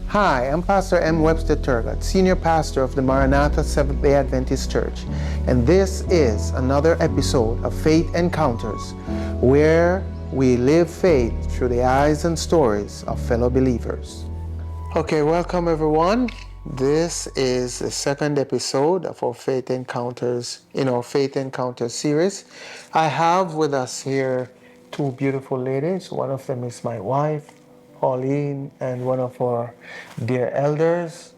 Hi, I'm Pastor M. Webster Turgot, Senior Pastor of the Maranatha Seventh-day Adventist Church, and this is another episode of Faith Encounters, where we live faith through the eyes and stories of fellow believers. Okay, welcome everyone. This is the second episode of our Faith Encounters in our Faith Encounters series. I have with us here two beautiful ladies. One of them is my wife, Pauline, and one of our dear elders,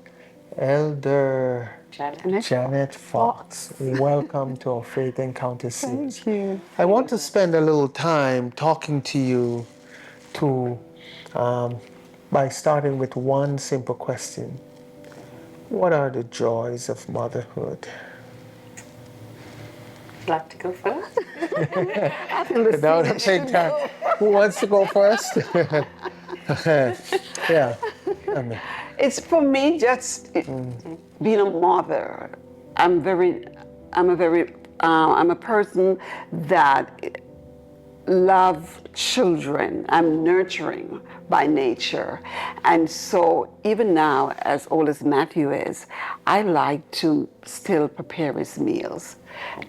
Elder Janet Fox. Welcome to our Faith Encounters series. Thank you. I want to spend a little time talking to you by starting with one simple question. What are the joys of motherhood? Would you like to go first? Without a take time. Who wants to go first? Yeah. It's for me just being a mother. I'm a person that love children. I'm nurturing by nature. And so even now, as old as Matthew is, I like to still prepare his meals.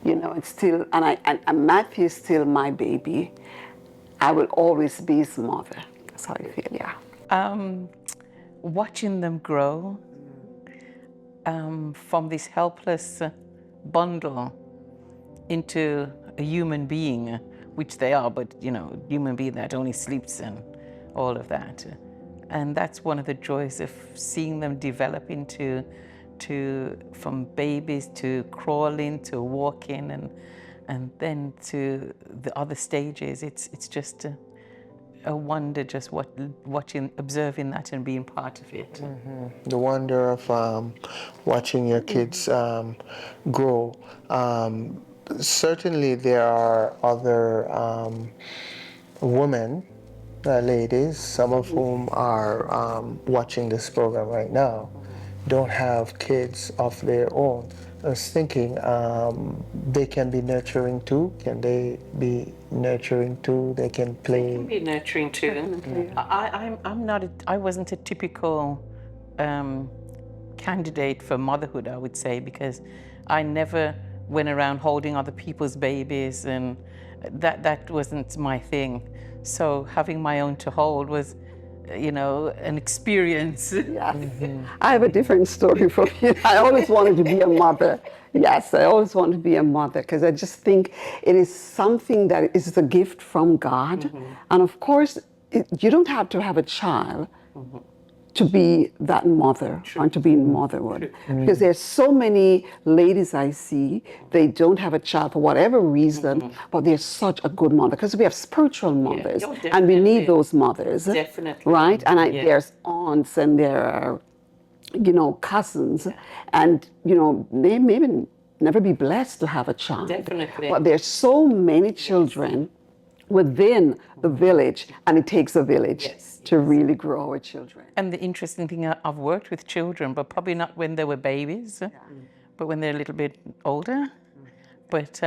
You know, it's still, and Matthew is still my baby. I will always be his mother. That's how I feel, yeah. Watching them grow from this helpless bundle into a human being, which they are, but human being that only sleeps and all of that. And that's one of the joys of seeing them develop into from babies to crawling to walking and then to the other stages. It's just a wonder just observing that and being part of it. Mm-hmm. The wonder of watching your kids grow. Certainly there are other women, ladies, some of whom are watching this program right now, don't have kids of their own. I was thinking they can be nurturing too. Can they be nurturing too? They can play. They can be nurturing too. Definitely. I wasn't a typical candidate for motherhood, I would say, because I never went around holding other people's babies, and that wasn't my thing. So having my own to hold was, an experience. Yes. I have a different story from you. I always wanted to be a mother. Yes, I always wanted to be a mother because I just think it is something that is a gift from God. And of course, you don't have to have a child to be that mother or to be in motherhood. Because there's so many ladies I see, they don't have a child for whatever reason, but they're such a good mother because we have spiritual mothers and we need those mothers. Definitely. Right? And there's aunts and there are, cousins and, they maybe never be blessed to have a child. Definitely. But there's so many children within the village, and it takes a village to really grow our children. And the interesting thing, I've worked with children, but probably not when they were babies, but when they're a little bit older. But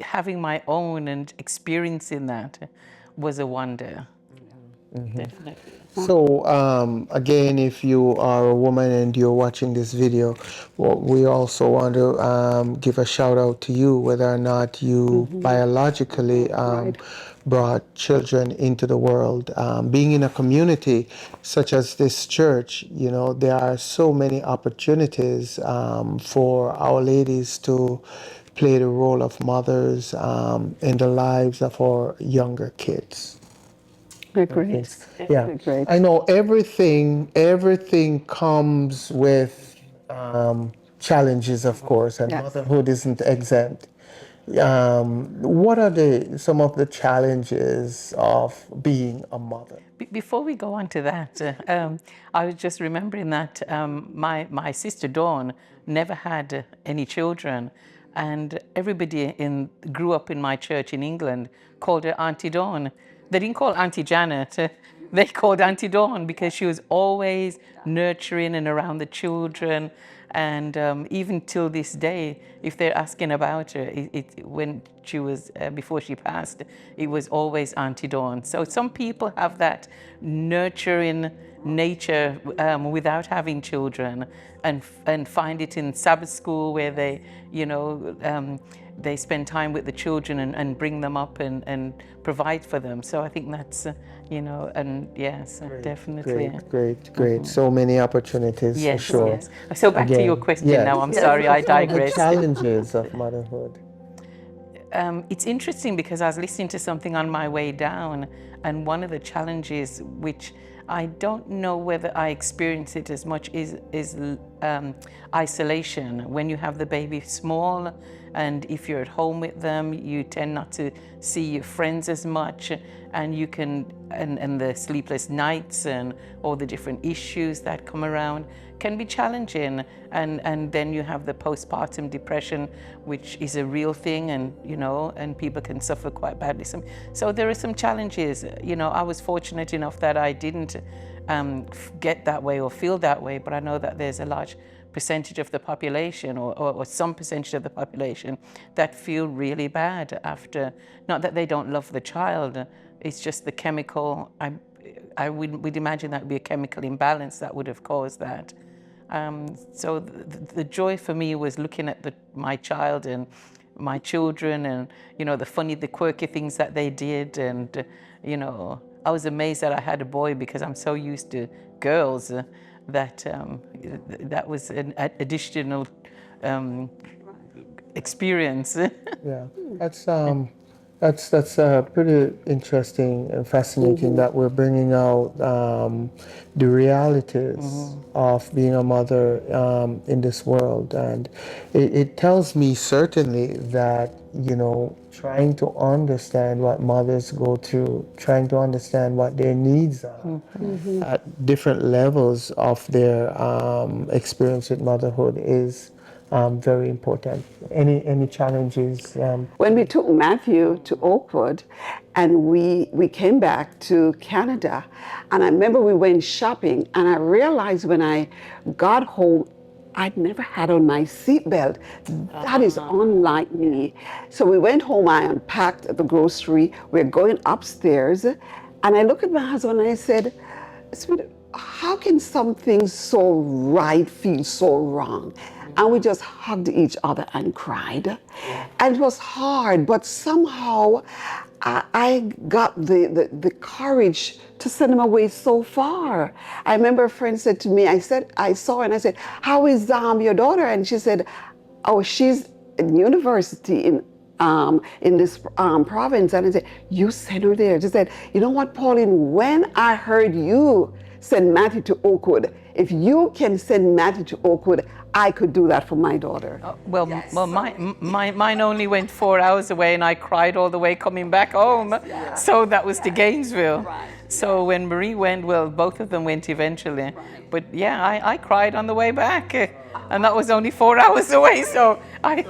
having my own and experiencing that was a wonder. Definitely. So again, if you are a woman and you're watching this video, well, we also want to give a shout out to you, whether or not you biologically brought children into the world. Being in a community such as this church, there are so many opportunities for our ladies to play the role of mothers in the lives of our younger kids. They're great. Yeah, They're great. I know everything comes with challenges, of course, and motherhood isn't exempt. What are some of the challenges of being a mother? Before we go on to that, I was just remembering that my sister Dawn never had any children, and everybody grew up in my church in England called her Auntie Dawn. They didn't call Auntie Janet. They called Auntie Dawn because she was always nurturing and around the children. And even till this day, if they're asking about her, when she was, before she passed, it was always Auntie Dawn. So some people have that nurturing nature without having children, and find it in Sabbath school where they, they spend time with the children and bring them up and provide for them. So I think that's, and yes, definitely. Great. So many opportunities, Yes, for sure. yes. So back to your question now. I'm sorry, I The digress. challenges of motherhood. It's interesting because I was listening to something on my way down, and one of the challenges, which I don't know whether I experience it as much, is isolation. When you have the baby small, and if you're at home with them, you tend not to see your friends as much, and you can, and the sleepless nights and all the different issues that come around can be challenging. And then you have the postpartum depression, which is a real thing, and people can suffer quite badly. So there are some challenges. I was fortunate enough that I didn't get that way or feel that way, but I know that there's a large percentage of the population, or some percentage of the population, that feel really bad after, not that they don't love the child, it's just the chemical, I would imagine that would be a chemical imbalance that would have caused that. So the joy for me was looking at my child and my children, and the quirky things that they did, and I was amazed that I had a boy, because I'm so used to girls that that was an additional experience. Yeah, that's pretty interesting and fascinating that we're bringing out the realities of being a mother in this world, and it tells me certainly that trying to understand what mothers go through, trying to understand what their needs are at different levels of their experience with motherhood is very important. Any challenges? When we took Matthew to Oakwood, and we came back to Canada, and I remember we went shopping, and I realized when I got home, I'd never had on my seatbelt. That is unlike me. So we went home, I unpacked at the grocery, we're going upstairs, and I looked at my husband and I said, how can something so right feel so wrong? And we just hugged each other and cried. And it was hard, but somehow I got the courage to send him away so far. I remember a friend said to me, I saw her and I said, how is your daughter? And she said, oh, she's in university in this province. And I said, you sent her there. She said, you know what, Pauline, when I heard you send Matthew to Oakwood, if you can send Matthew to Oakwood, I could do that for my daughter. Well, mine only went 4 hours away, and I cried all the way coming back home. Yes. So that was to Gainesville. Right. So when Marie went, well, both of them went eventually. Right. But yeah, I cried on the way back, and that was only 4 hours away. So I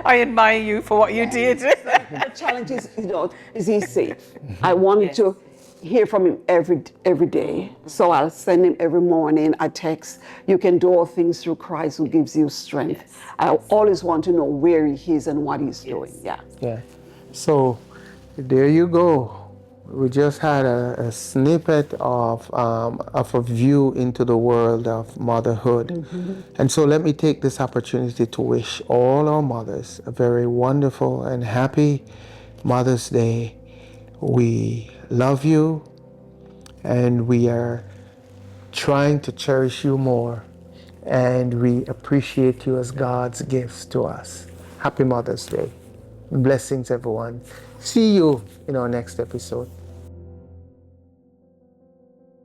admire you for what you did. The challenge is he safe? I wanted to hear from him every day. So I'll send him every morning a text. You can do all things through Christ who gives you strength. Yes. I always want to know where he is and what he's doing. Yeah. So there you go. We just had a snippet of a view into the world of motherhood. And so let me take this opportunity to wish all our mothers a very wonderful and happy Mother's Day. We love you, and we are trying to cherish you more, and we appreciate you as God's gifts to us. Happy Mother's Day. Blessings, everyone. See you in our next episode.